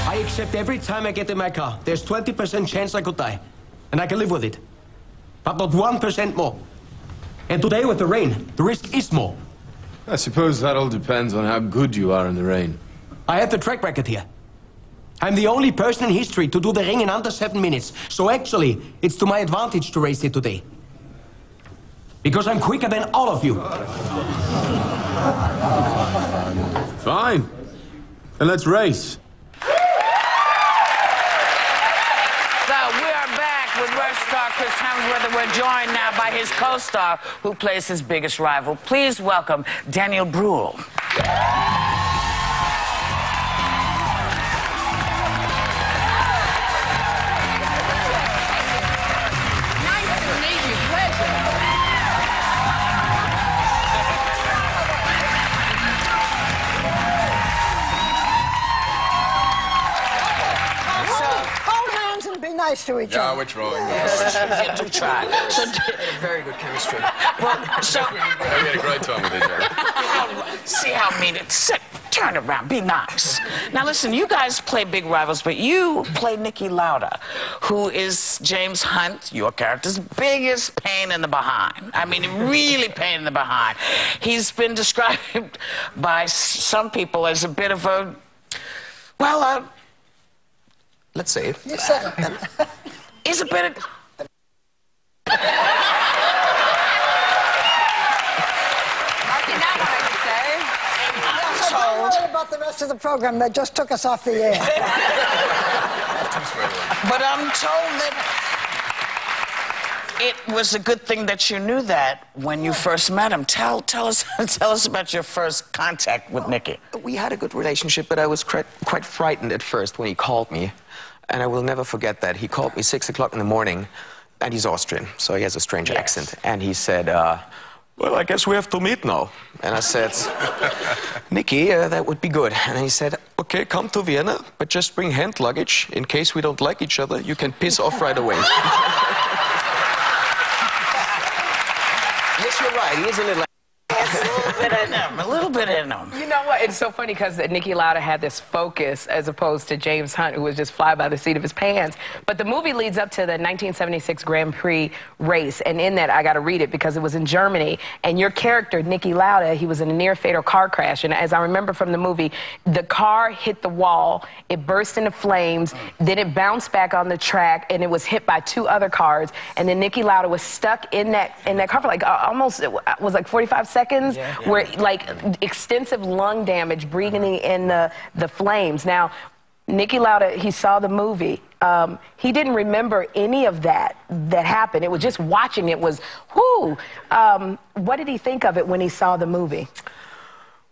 I accept every time I get in my car. There's 20% chance I could die. And I can live with it. But not 1% more. And today with the rain, the risk is more. I suppose that all depends on how good you are in the rain. I have the track record here. I'm the only person in history to do the ring in under 7 minutes. So actually, it's to my advantage to race it today. Because I'm quicker than all of you. Fine. Then let's race. With Rush star Chris Hemsworth, and we're joined now by his co-star, who plays his biggest rival. Please welcome Daniel Brühl. Nice to meet you. Pleasure. Be nice to each other. Yeah, we're trying. Yeah, do try. So, Very good chemistry. well, so We had a great time with each other. see how mean it. Sit, turn around, be nice. Now listen, you guys play big rivals, but you play Niki Lauda, who is James Hunt, your character's biggest pain in the behind. I mean, really pain in the behind. He's been described by some people as a bit of a, well, let's say it. You said it. He's a bit of... Don't worry about the rest of the program. They just took us off the air. But I'm told that it was a good thing that you knew that when you first met him. Tell us about your first contact with Niki. We had a good relationship, but I was quite frightened at first when he called me. And I will never forget that. He called me 6 o'clock in the morning, and he's Austrian, so he has a strange accent. And he said, well, I guess we have to meet now. And I said, Niki, that would be good. And he said, okay, come to Vienna, but just bring hand luggage. In case we don't like each other, you can piss off right away. Yes, you're right. He is a little... A little bit in him. You know what? It's so funny because Niki Lauda had this focus as opposed to James Hunt, who was just fly by the seat of his pants. But the movie leads up to the 1976 Grand Prix race, and in that, I got to read it because it was in Germany. And your character, Niki Lauda, he was in a near-fatal car crash. And as I remember from the movie, the car hit the wall, it burst into flames, then it bounced back on the track, and it was hit by 2 other cars. And then Niki Lauda was stuck in that car for like almost, it was like 45 seconds, where like extensive lung damage, breathing in the flames. Now, Niki Lauda, he saw the movie. He didn't remember any of that happened. It was just watching it was, whoo. What did he think of it when he saw the movie?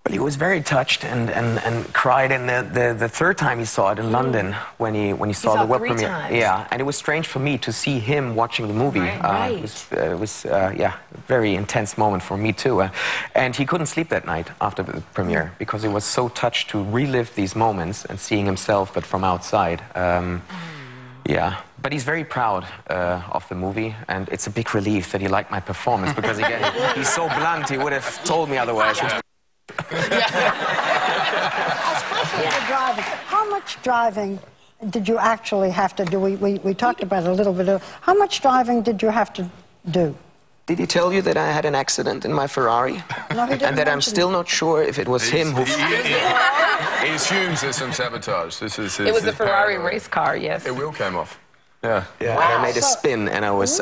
Well, he was very touched and cried. And the third time he saw it in London when he saw the web premiere. Times. Yeah, and it was strange for me to see him watching the movie. Right. It was a very intense moment for me too. And he couldn't sleep that night after the premiere because he was so touched to relive these moments and seeing himself, but from outside. Yeah, but he's very proud of the movie, and it's a big relief that he liked my performance because again, he's so blunt. He would have told me otherwise. Especially the driving. How much driving did you actually have to do? We talked about it a little bit. How much driving did you have to do? Did he tell you that I had an accident in my Ferrari? No, he didn't. And that I'm still not sure if it was him who... He assumes there's some sabotage. This is his, It was the Ferrari paranoia. race car, yes. The wheel came off. Yeah. Yeah, Wow. I made a So- spin, and I was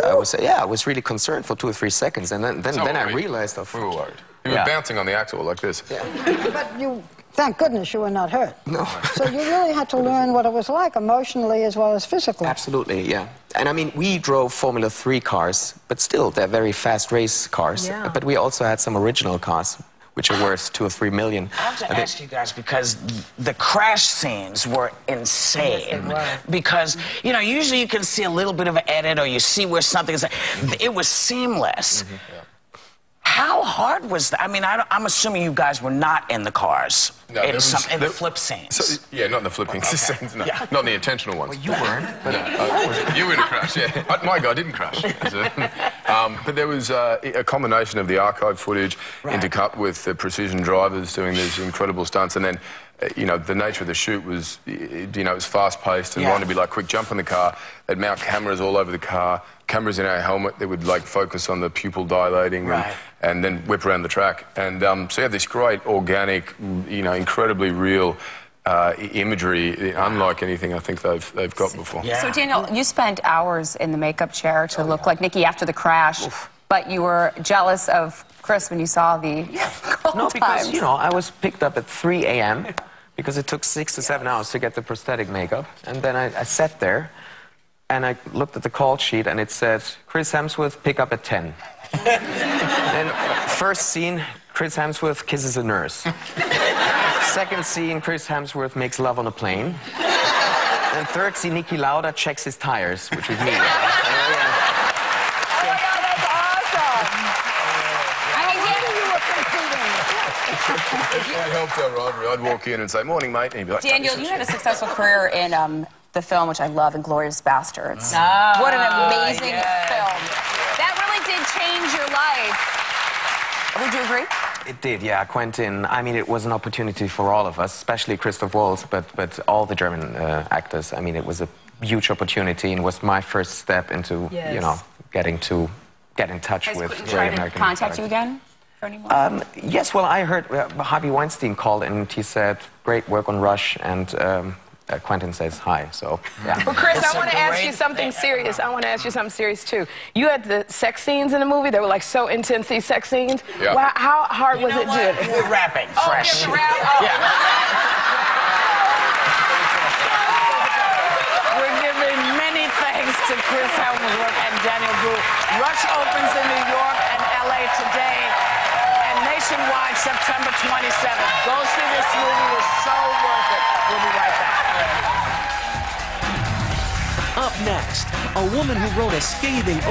really concerned for 2 or 3 seconds, and then I realized... We were worried. You were bouncing on the axle like this. Yeah. But you, thank goodness you were not hurt. No. So you really had to learn what it was like, emotionally as well as physically. Absolutely, yeah. And I mean, we drove Formula 3 cars, but still, they're very fast race cars. Yeah. But we also had some original cars, which are worth 2 or 3 million. I have to ask you guys because the crash scenes were insane. Yes, because, you know, usually you can see a little bit of an edit or you see where something is... It was seamless. How hard was that? I mean, I'm assuming you guys were not in the cars No, in the flip scenes. So, yeah, not in the flipping scenes, no. Yeah. Not in the intentional ones. Well, you weren't. You were in a crash, yeah. My guy didn't crash. But there was a combination of the archive footage intercut with the precision drivers doing these incredible stunts, and then you know, the nature of the shoot was, you know, it was fast-paced and wanted to be like, quick, jump in the car. They'd mount cameras all over the car, cameras in our helmet that would, like, focus on the pupil dilating and then whip around the track. And so you have this great, organic, you know, incredibly real imagery, unlike anything I think they've got before. So, Daniel, you spent hours in the makeup chair to look like Nicky after the crash, but you were jealous of Chris when you saw the No, because, you know, I was picked up at 3 a.m. because it took 6 to 7 hours to get the prosthetic makeup. And then I sat there, and I looked at the call sheet, and it said, Chris Hemsworth, pick up at 10. Then, first scene, Chris Hemsworth kisses a nurse. Second scene, Chris Hemsworth makes love on a plane. And third scene, Niki Lauda checks his tires, which was me. Oh, my God, that's awesome. It helped our rivalry. I'd walk in and say, morning, mate, and he'd be like... Daniel, you had a successful career in the film, which I love, Inglourious Bastards. What an amazing film. That really did change your life. Would you agree? It did, yeah. Quentin, I mean, it was an opportunity for all of us, especially Christoph Waltz, but all the German actors. I mean, it was a huge opportunity and was my first step into, you know, getting in touch with great American contact you again? For any more? Yes, well, I heard Harvey Weinstein called and he said, great work on Rush, and Quentin says hi, so, yeah. Well, Chris, I want to ask you something serious. I want to ask you something serious, too. You had the sex scenes in the movie. They were, like, so intense, these sex scenes. Yeah. Well, how hard was it to... We're rapping fresh. We're giving many thanks to Chris Hemsworth and Daniel Brühl. Rush opens in New York and L.A. today, and nationwide September 27th. Go see this movie. It's so worth it. We'll be right back. Up next, a woman who wrote a scathing